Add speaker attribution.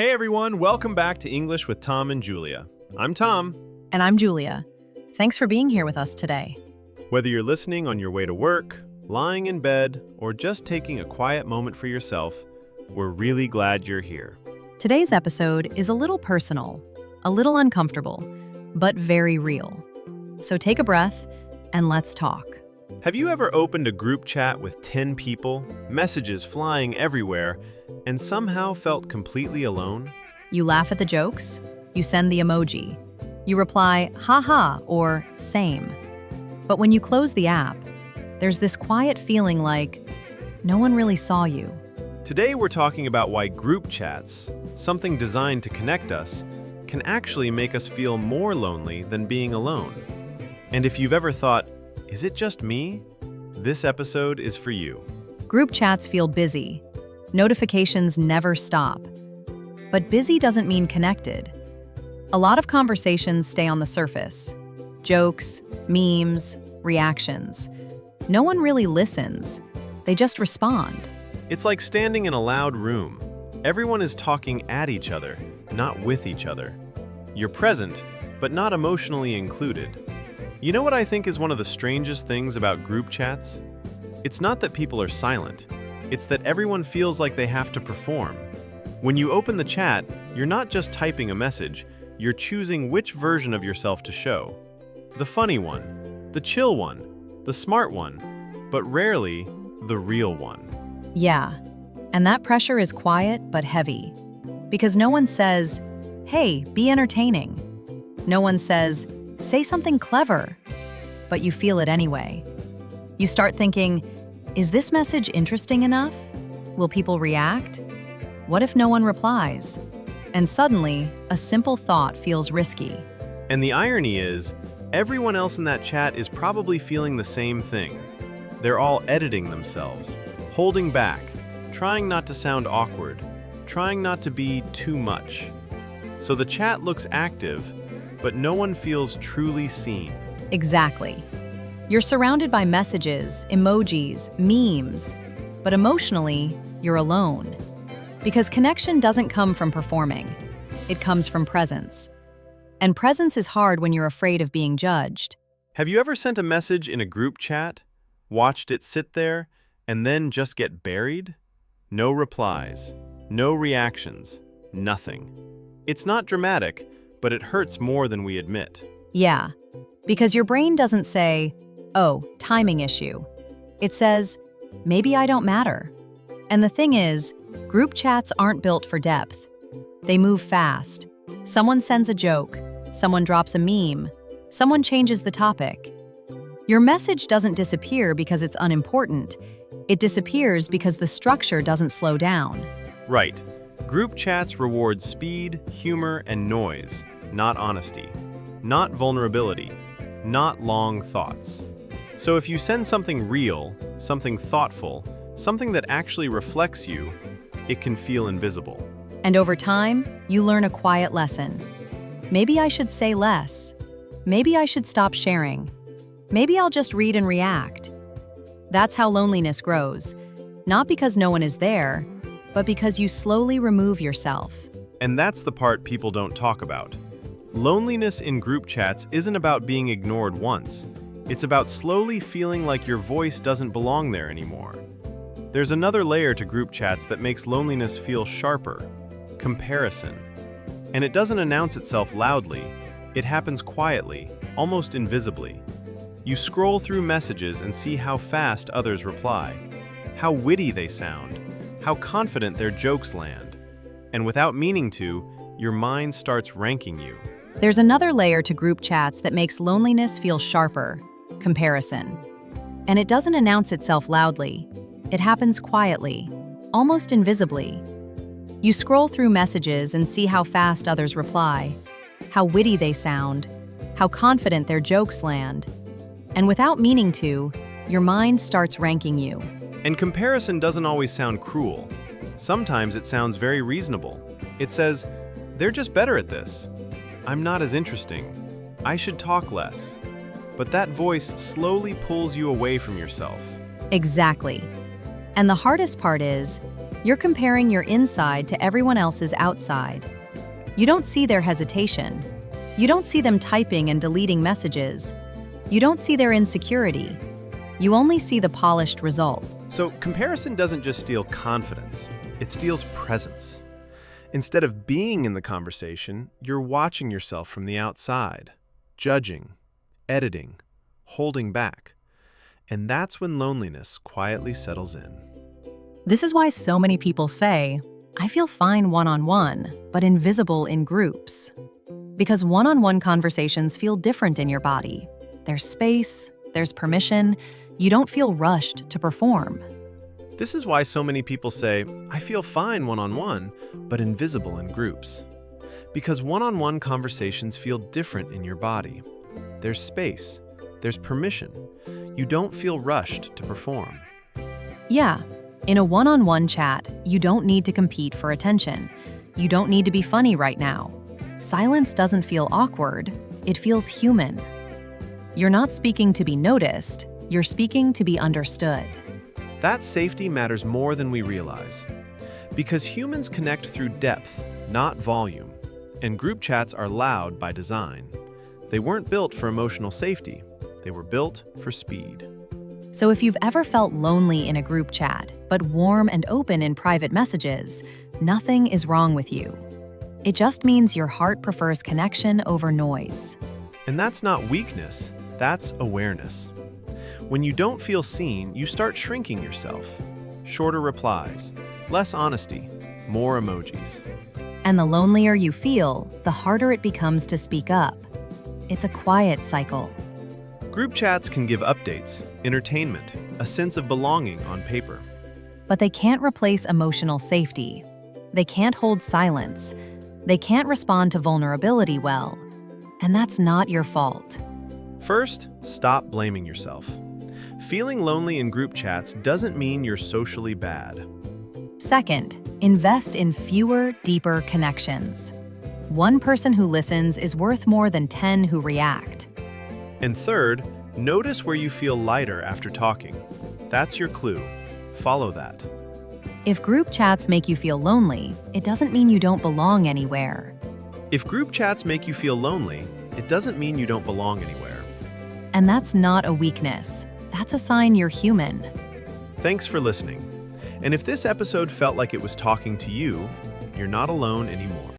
Speaker 1: Hey everyone, welcome back to English with Tom and Julia. I'm Tom.
Speaker 2: And I'm Julia. Thanks for being here with us today.
Speaker 1: Whether you're listening on your way to work, lying in bed, or just taking a quiet moment for yourself, we're really glad you're here.
Speaker 2: Today's episode is a little personal, a little uncomfortable, but very real. So take a breath and let's talk.
Speaker 1: Have you ever opened a group chat with 10 people, messages flying everywhere, and somehow felt completely alone?
Speaker 2: You laugh at the jokes, you send the emoji, you reply, haha, or same. But when you close the app, there's this quiet feeling like no one really saw you.
Speaker 1: Today we're talking about why group chats, something designed to connect us, can actually make us feel more lonely than being alone. And if you've ever thought, is it just me? This episode is for you.
Speaker 2: Group chats feel busy. Notifications never stop. But busy doesn't mean connected. A lot of conversations stay on the surface. Jokes, memes, reactions. No one really listens. They just respond.
Speaker 1: It's like standing in a loud room. Everyone is talking at each other, not with each other. You're present, but not emotionally included. You know what I think is one of the strangest things about group chats? It's not that people are silent. It's that everyone feels like they have to perform. When you open the chat, you're not just typing a message, you're choosing which version of yourself to show. The funny one, the chill one, the smart one, but rarely the real one.
Speaker 2: Yeah, and that pressure is quiet but heavy. Because no one says, hey, be entertaining. No one says, say something clever. But you feel it anyway. You start thinking, is this message interesting enough? Will people react? What if no one replies? And suddenly, a simple thought feels risky.
Speaker 1: And the irony is, everyone else in that chat is probably feeling the same thing. They're all editing themselves, holding back, trying not to sound awkward, trying not to be too much. So the chat looks active, but no one feels truly seen.
Speaker 2: Exactly. You're surrounded by messages, emojis, memes, but emotionally, you're alone. Because connection doesn't come from performing. It comes from presence. And presence is hard when you're afraid of being judged.
Speaker 1: Have you ever sent a message in a group chat, watched it sit there, and then just get buried? No replies, no reactions, nothing. It's not dramatic, but it hurts more than we admit.
Speaker 2: Yeah, because your brain doesn't say, oh, timing issue. It says, maybe I don't matter. And the thing is, group chats aren't built for depth. They move fast. Someone sends a joke, someone drops a meme, someone changes the topic. Your message doesn't disappear because it's unimportant. It disappears because the structure doesn't slow down.
Speaker 1: Right. Group chats reward speed, humor, and noise, not honesty, not vulnerability, not long thoughts. So if you send something real, something thoughtful, something that actually reflects you, it can feel invisible.
Speaker 2: And over time, you learn a quiet lesson. Maybe I should say less. Maybe I should stop sharing. Maybe I'll just read and react. That's how loneliness grows. Not because no one is there, but because you slowly remove yourself.
Speaker 1: And that's the part people don't talk about. Loneliness in group chats isn't about being ignored once. It's about slowly feeling like your voice doesn't belong there anymore. There's another layer to group chats that makes loneliness feel sharper: comparison. And it doesn't announce itself loudly. It happens quietly, almost invisibly. You scroll through messages and see how fast others reply, how witty they sound, how confident their jokes land. And without meaning to, your mind starts ranking you.
Speaker 2: There's another layer to group chats that makes loneliness feel sharper: comparison. And it doesn't announce itself loudly. It happens quietly, almost invisibly. You scroll through messages and see how fast others reply, how witty they sound, how confident their jokes land. And without meaning to, your mind starts ranking you.
Speaker 1: And comparison doesn't always sound cruel. Sometimes it sounds very reasonable. It says, they're just better at this. I'm not as interesting. I should talk less. But that voice slowly pulls you away from yourself.
Speaker 2: Exactly. And the hardest part is, You're comparing your inside to everyone else's outside. You don't see their hesitation. You don't see them typing and deleting messages. You don't see their insecurity. You only see the polished result.
Speaker 1: So comparison doesn't just steal confidence, it steals presence. Instead of being in the conversation, you're watching yourself from the outside, judging, editing, holding back. And that's when loneliness quietly settles in.
Speaker 2: This is why so many people say, I feel fine one-on-one, but invisible in groups. Because one-on-one conversations feel different in your body. There's space, there's permission, you don't feel rushed to perform.
Speaker 1: This is why so many people say, I feel fine one-on-one, but invisible in groups. Because one-on-one conversations feel different in your body. There's space, there's permission. You don't feel rushed to perform.
Speaker 2: Yeah, in a one-on-one chat, you don't need to compete for attention. You don't need to be funny right now. Silence doesn't feel awkward, it feels human. You're not speaking to be noticed, you're speaking to be understood.
Speaker 1: That safety matters more than we realize. Because humans connect through depth, not volume, and group chats are loud by design. They weren't built for emotional safety, they were built for speed.
Speaker 2: So if you've ever felt lonely in a group chat, but warm and open in private messages, nothing is wrong with you. It just means your heart prefers connection over noise.
Speaker 1: And that's not weakness, that's awareness. When you don't feel seen, you start shrinking yourself. Shorter replies, less honesty, more emojis.
Speaker 2: And the lonelier you feel, the harder it becomes to speak up. It's a quiet cycle.
Speaker 1: Group chats can give updates, entertainment, a sense of belonging on paper.
Speaker 2: But they can't replace emotional safety. They can't hold silence. They can't respond to vulnerability well. And that's not your fault.
Speaker 1: First, stop blaming yourself. Feeling lonely in group chats doesn't mean you're socially bad.
Speaker 2: Second, invest in fewer, deeper connections. One person who listens is worth more than 10 who react.
Speaker 1: And third, notice where you feel lighter after talking. That's your clue. Follow that.
Speaker 2: If group chats make you feel lonely, it doesn't mean you don't belong anywhere.
Speaker 1: If group chats make you feel lonely, it doesn't mean you don't belong anywhere.
Speaker 2: And that's not a weakness. That's a sign you're human.
Speaker 1: Thanks for listening. And if this episode felt like it was talking to you, you're not alone anymore.